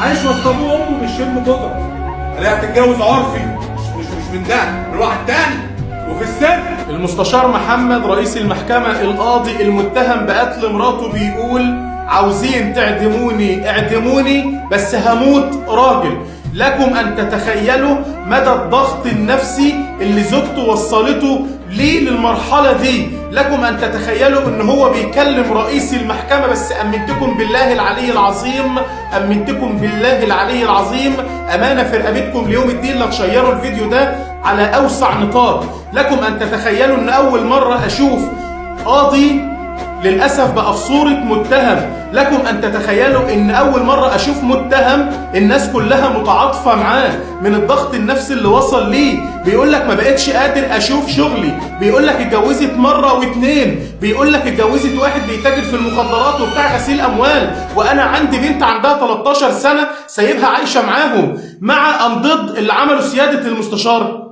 عايش وسط ابوه وامه بيشم بودره. الاقيها بتتجوز عرفي، مش من ده، من واحد تاني وفي السر. المستشار محمد رئيس المحكمة القاضي المتهم بقتل مراته بيقول: عاوزين تعدموني اعدموني بس هموت راجل. لكم أن تتخيلوا مدى الضغط النفسي اللي زوجته وصلته ليه للمرحلة دي. لكم أن تتخيلوا إن هو بيكلم رئيس المحكمة: بس أمنتكم بالله العلي العظيم، أمنتكم بالله العلي العظيم، أمانة في رقبتكم ليوم الدين لا تشيروا الفيديو ده على أوسع نطاق. لكم أن تتخيلوا إن أول مرة أشوف قاضي للأسف بقى في صورة متهم. لكم أن تتخيلوا إن أول مرة أشوف متهم الناس كلها متعاطفة معاه من الضغط النفسي اللي وصل ليه. بيقول لك ما بقتش قادر أشوف شغلي، بيقول لك اتجوزت مرة واتنين، بيقول لك اتجوزت واحد بيتاجر في المخدرات وبتاع غسيل أموال، وأنا عندي بنت عندها 13 سنة سايبها عايشة معاهم. مع أم ضد اللي عمله سيادة المستشار؟